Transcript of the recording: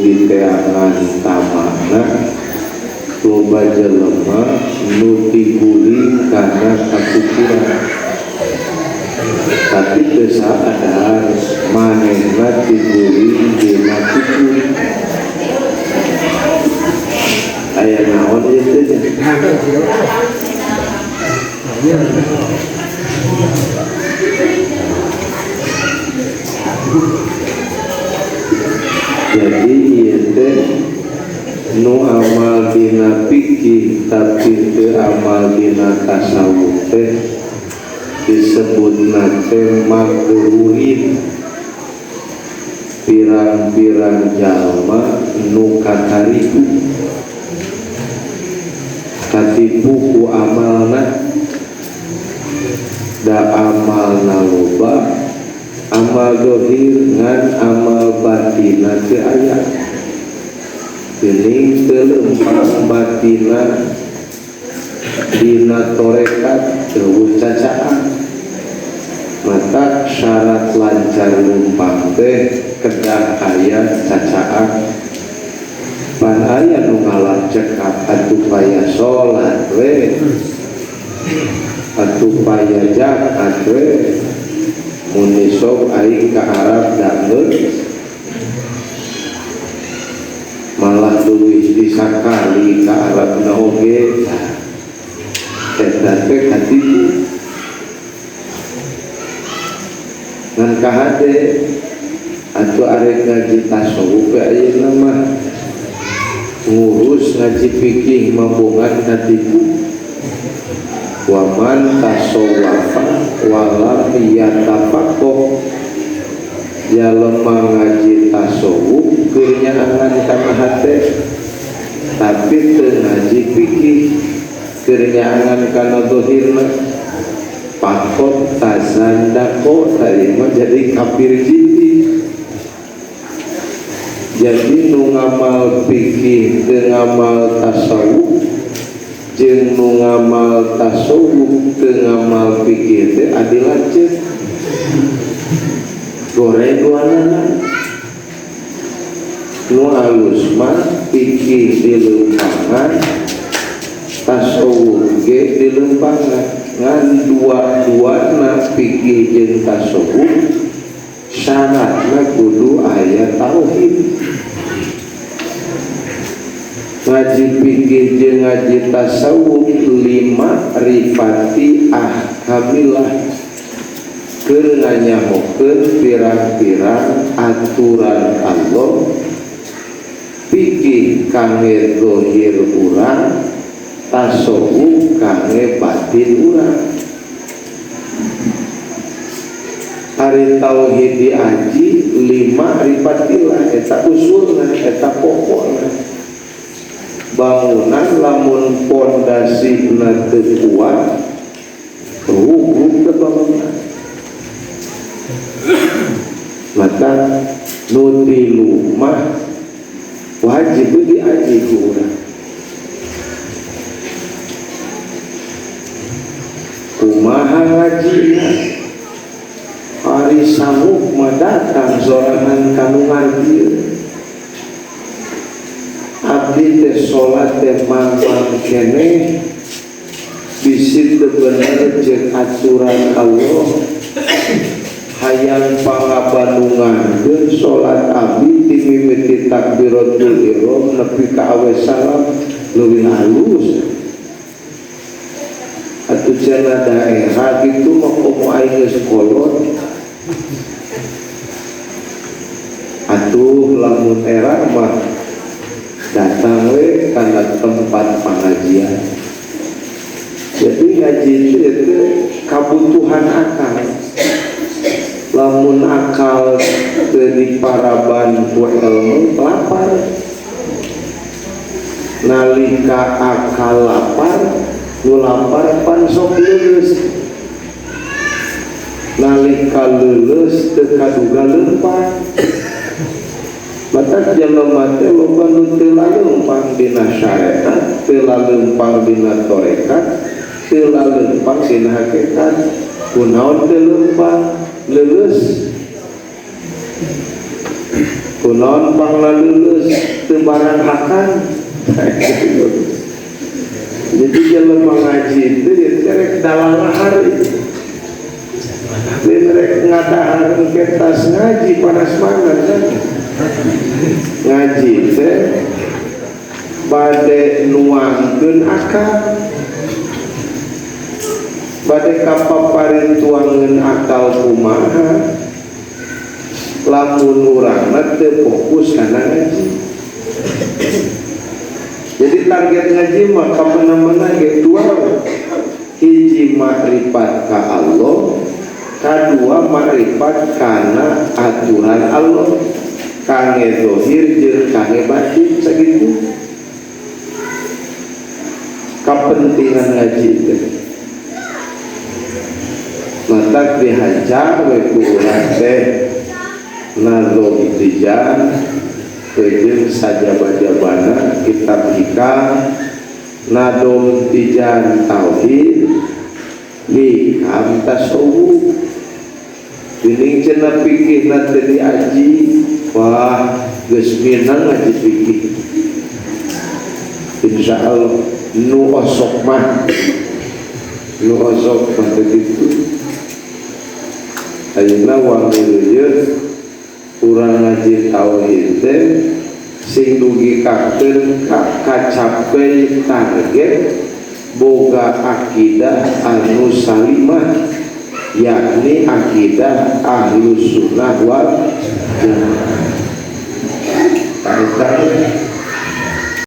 diteangan tamana loba jelema nu diguling karena kakukuran tapi teu sadar manehna diguling dina kukur aya naon ieu teh jadi ieu teh nu amal dina fikih tapi teu amal dina tasawuf teh disebutna teh makruhin. Pirang-pirang jalma nu katariku katipu ku amalna da amalna loba amal dohir ngan amal batina teu aya geuning teu lempang batina dina torekat teu cacaan mata syarat lancar lempang teh kedah aya cacaan pan aya nu ngalacekak atuh paya salat we atuh paya zakat we mun sok aing ka Arab danggeus malah leuwih disakali ka Arab na oge eta teh katipu ngan kahade atuh arek ngaji tasawuf ayeuna mah ngurus ngaji fikih mambungan katipu waman tasawwafa walam yatafaqoh ya lemah ngaji tasawuf keur nyaangan kana hate tapi teu ngaji fikih keur nyaangan kana zahirna pakot tazandaqo tadi mah jadi kafir jiti. Jadi nu ngamal fikih teu ngamal tasawuf jeung nu ngamal tasawuf teu ngamal fikih teh adi lanceuk goreng duanana nu halus mah fikih dilempangan tasawuf ge dilempangan ngan dua-duana fikih jeung tasawuf syaratna kudu aya tauhid. Ngaji fikih jeung ngaji tasawuf lima rifati ahkamillah keur nganyahokeun pirang-pirang aturan Allah. Fikih kangge zahir urang, tasawuf kangge batin urang. Ari tauhid diaji lima rifatilah eta usulna eta pokokna. Bangunan lamun pondasina teu kuat rubuh teh bangunan. Maka nu tilu mah wajib diaji ku urang. Kumaha ngajina? Hari sanggup mendatang sorangan kandungan dia abdi teh sholat teh mamang kene bisi teu bener jeung aturan Allah hayang pangabandungankeun sholat abdi ti mimiti takbiratul ihram nepi ka awe salam leuwih halus atuh cenah daerah kitu mah komo aing geus kolot atuh lamun era mah datang we kana tempat pengajian. Jadi ngaji itu kebutuhan akal. Lamun akal teu diparaban ku ilmu lapar. Nalika akal lapar, nu lapar pan sok leuleus. Nalika leuleus teu kaduga leumpang. Mata jelema teh loba nu teu laleumpang dina syariat, teu laleumpang dina tarekat, teu laleumpang dina hakikat. Kunaon teu leumpang? Leuleus. Kunaon pangna leuleus? akan jadi jalan mengaji itu direk dalam hari direk ngadahar kertas ngaji panas mangan kan ngaji itu badai nuangkeun akal badai kapaparin tuangan akal kumaha lamun urangna teu fokus kana ngaji. Jadi target ngaji mah kamana-mana ge dua, hiji makrifat ka Allah, kadua makrifat kana aturan Allah, kangge zahir jeung kangge batin sagitu. Kepentingan ngaji teh. Matak dihajar we ku urang teh nazom tijan kejeng saja bajabana kitab hikam nadom tijan tauhid hikam tasawuf ini cenah pikir nanti diaji wah geus minang ngaji pikir insya Allah nu osok mah begitu ayeuna wangireun urang ngaji tauhid teh sing dugi kakeun kacape target boga akidah anu salimah yakni akidah ahlus sunnah wal jamaah.